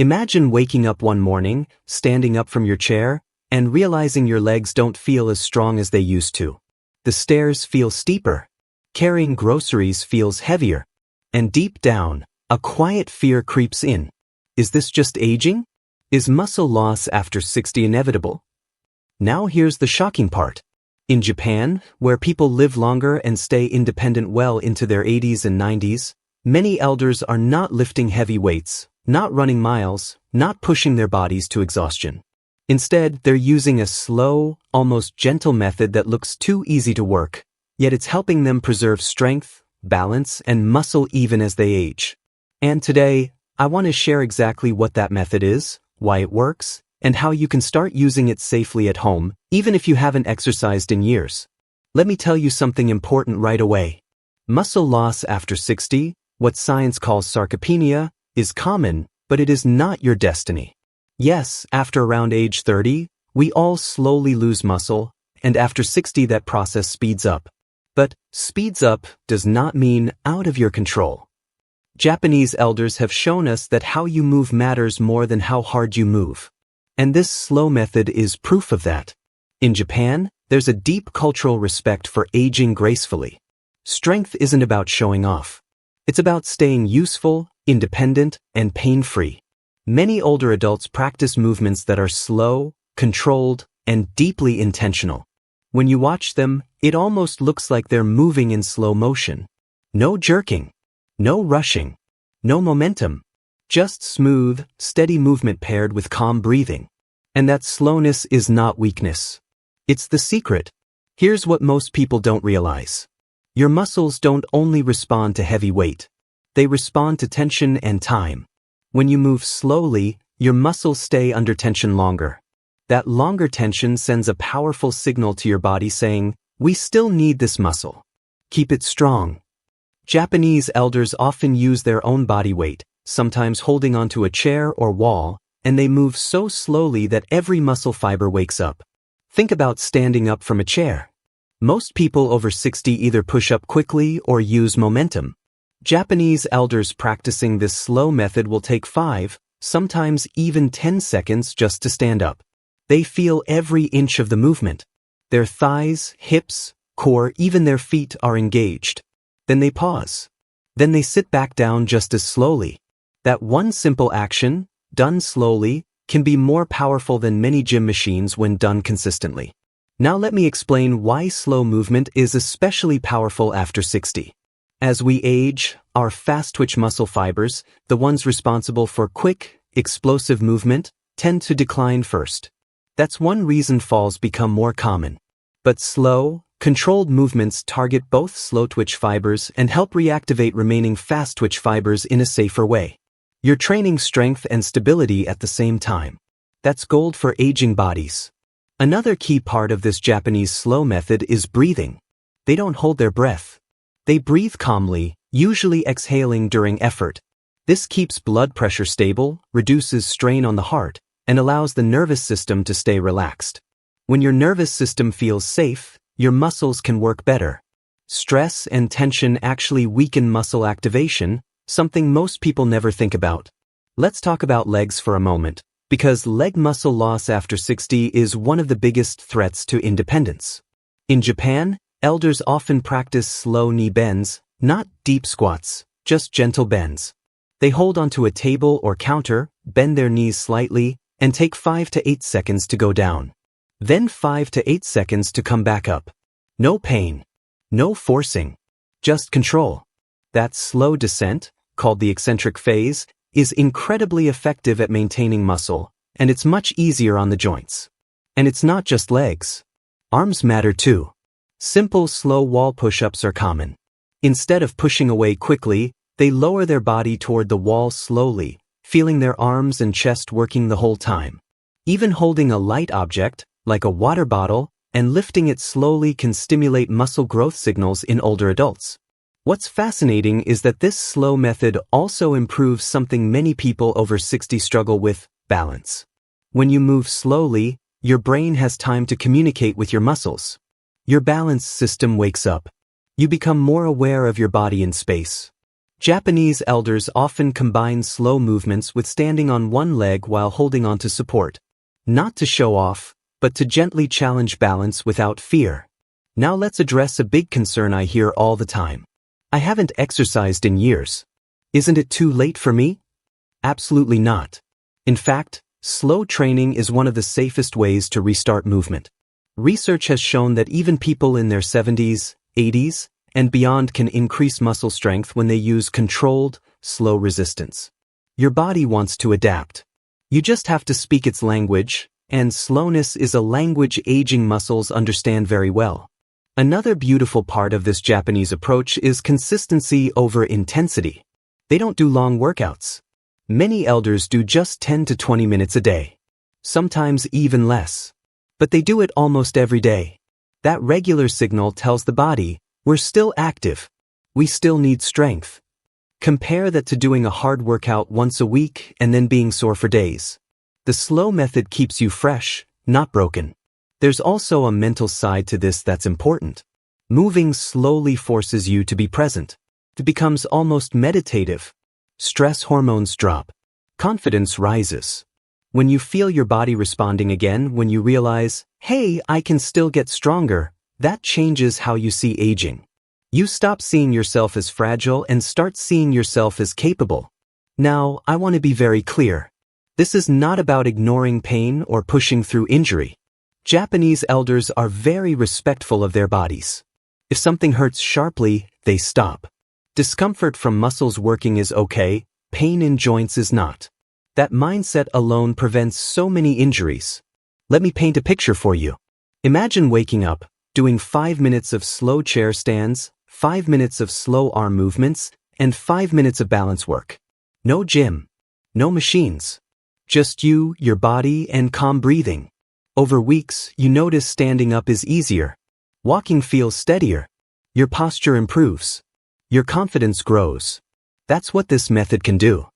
Imagine waking up one morning, standing up from your chair, and realizing your legs don't feel as strong as they used to. The stairs feel steeper. Carrying groceries feels heavier. And deep down, a quiet fear creeps in. Is this just aging? Is muscle loss after 60 inevitable? Now here's the shocking part. In Japan, where people live longer and stay independent well into their 80s and 90s, many elders are not lifting heavy weights, not running miles, not pushing their bodies to exhaustion. Instead, they're using a slow, almost gentle method that looks too easy to work, yet it's helping them preserve strength, balance, and muscle even as they age. And today, I want to share exactly what that method is, why it works, and how you can start using it safely at home, even if you haven't exercised in years. Let me tell you something important right away. Muscle loss after 60, what science calls sarcopenia, is common, but it is not your destiny. Yes, after around age 30, we all slowly lose muscle, and after 60 that process speeds up. But speeds up does not mean out of your control. Japanese elders have shown us that how you move matters more than how hard you move. And this slow method is proof of that. In Japan, there's a deep cultural respect for aging gracefully. Strength isn't about showing off. It's about staying useful, independent, and pain-free. Many older adults practice movements that are slow, controlled, and deeply intentional. When you watch them, it almost looks like they're moving in slow motion. No jerking, no rushing, no momentum. Just smooth, steady movement paired with calm breathing. And that slowness is not weakness. It's the secret. Here's what most people don't realize. Your muscles don't only respond to heavy weight. They respond to tension and time. When you move slowly, your muscles stay under tension longer. That longer tension sends a powerful signal to your body saying, we still need this muscle. Keep it strong. Japanese elders often use their own body weight, sometimes holding onto a chair or wall, and they move so slowly that every muscle fiber wakes up. Think about standing up from a chair. Most people over 60 either push up quickly or use momentum. Japanese elders practicing this slow method will take 5, sometimes even 10 seconds just to stand up. They feel every inch of the movement. Their thighs, hips, core, even their feet are engaged. Then they pause. Then they sit back down just as slowly. That one simple action, done slowly, can be more powerful than many gym machines when done consistently. Now let me explain why slow movement is especially powerful after 60. As we age, our fast-twitch muscle fibers, the ones responsible for quick, explosive movement, tend to decline first. That's one reason falls become more common. But slow, controlled movements target both slow-twitch fibers and help reactivate remaining fast-twitch fibers in a safer way. You're training strength and stability at the same time. That's gold for aging bodies. Another key part of this Japanese slow method is breathing. They don't hold their breath. They breathe calmly, usually exhaling during effort. This keeps blood pressure stable, reduces strain on the heart, and allows the nervous system to stay relaxed. When your nervous system feels safe, your muscles can work better. Stress and tension actually weaken muscle activation, something most people never think about. Let's talk about legs for a moment, because leg muscle loss after 60 is one of the biggest threats to independence. In Japan, elders often practice slow knee bends, not deep squats, just gentle bends. They hold onto a table or counter, bend their knees slightly, and take 5 to 8 seconds to go down. Then 5 to 8 seconds to come back up. No pain. No forcing. Just control. That slow descent, called the eccentric phase, is incredibly effective at maintaining muscle, and it's much easier on the joints. And it's not just legs. Arms matter too. Simple, slow wall push-ups are common. Instead of pushing away quickly, they lower their body toward the wall slowly, feeling their arms and chest working the whole time. Even holding a light object, like a water bottle, and lifting it slowly can stimulate muscle growth signals in older adults. What's fascinating is that this slow method also improves something many people over 60 struggle with: balance. When you move slowly, your brain has time to communicate with your muscles. Your balance system wakes up. You become more aware of your body in space. Japanese elders often combine slow movements with standing on one leg while holding onto support. Not to show off, but to gently challenge balance without fear. Now let's address a big concern I hear all the time. I haven't exercised in years. Isn't it too late for me? Absolutely not. In fact, slow training is one of the safest ways to restart movement. Research has shown that even people in their 70s, 80s, and beyond can increase muscle strength when they use controlled, slow resistance. Your body wants to adapt. You just have to speak its language, and slowness is a language aging muscles understand very well. Another beautiful part of this Japanese approach is consistency over intensity. They don't do long workouts. Many elders do just 10 to 20 minutes a day. Sometimes even less. But they do it almost every day. That regular signal tells the body, we're still active. We still need strength. Compare that to doing a hard workout once a week and then being sore for days. The slow method keeps you fresh, not broken. There's also a mental side to this that's important. Moving slowly forces you to be present. It becomes almost meditative. Stress hormones drop. Confidence rises. When you feel your body responding again, when you realize, hey, I can still get stronger, that changes how you see aging. You stop seeing yourself as fragile and start seeing yourself as capable. Now, I want to be very clear. This is not about ignoring pain or pushing through injury. Japanese elders are very respectful of their bodies. If something hurts sharply, they stop. Discomfort from muscles working is okay, pain in joints is not. That mindset alone prevents so many injuries. Let me paint a picture for you. Imagine waking up, doing 5 minutes of slow chair stands, 5 minutes of slow arm movements, and 5 minutes of balance work. No gym. No machines. Just you, your body, and calm breathing. Over weeks, you notice standing up is easier. Walking feels steadier. Your posture improves. Your confidence grows. That's what this method can do.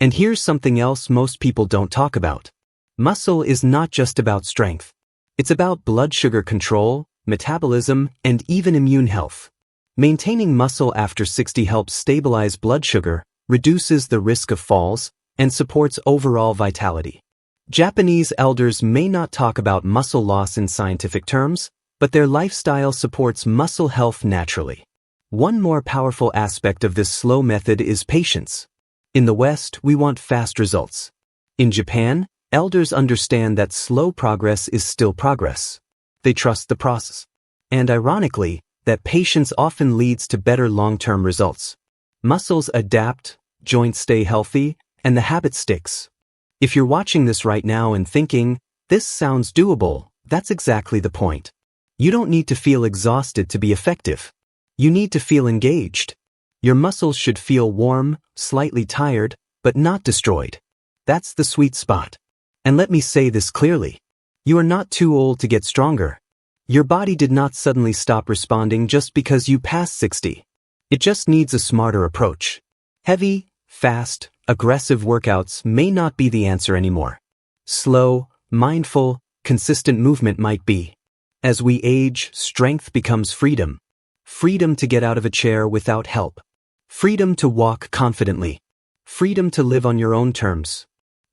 And here's something else most people don't talk about. Muscle is not just about strength. It's about blood sugar control, metabolism, and even immune health. Maintaining muscle after 60 helps stabilize blood sugar, reduces the risk of falls, and supports overall vitality. Japanese elders may not talk about muscle loss in scientific terms, but their lifestyle supports muscle health naturally. One more powerful aspect of this slow method is patience. In the West, we want fast results. In Japan, elders understand that slow progress is still progress. They trust the process. And ironically, that patience often leads to better long-term results. Muscles adapt, joints stay healthy, and the habit sticks. If you're watching this right now and thinking, this sounds doable, that's exactly the point. You don't need to feel exhausted to be effective. You need to feel engaged. Your muscles should feel warm, slightly tired, but not destroyed. That's the sweet spot. And let me say this clearly. You are not too old to get stronger. Your body did not suddenly stop responding just because you passed 60. It just needs a smarter approach. Heavy, fast, aggressive workouts may not be the answer anymore. Slow, mindful, consistent movement might be. As we age, strength becomes freedom. Freedom to get out of a chair without help. Freedom to walk confidently. Freedom to live on your own terms.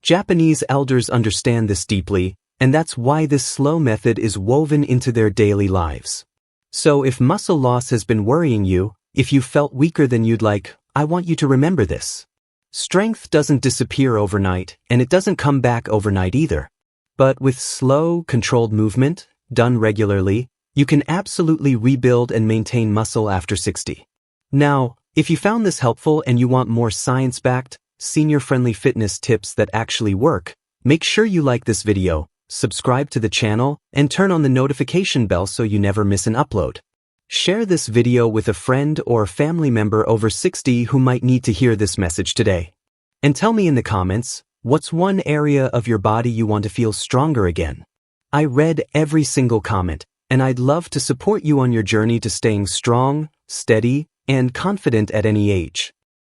Japanese elders understand this deeply, and that's why this slow method is woven into their daily lives. So if muscle loss has been worrying you, if you felt weaker than you'd like, I want you to remember this. Strength doesn't disappear overnight, and it doesn't come back overnight either. But with slow, controlled movement, done regularly, you can absolutely rebuild and maintain muscle after 60. Now, if you found this helpful and you want more science-backed, senior-friendly fitness tips that actually work, make sure you like this video, subscribe to the channel, and turn on the notification bell so you never miss an upload. Share this video with a friend or family member over 60 who might need to hear this message today. And tell me in the comments, what's one area of your body you want to feel stronger again? I read every single comment, and I'd love to support you on your journey to staying strong, steady, and confident at any age.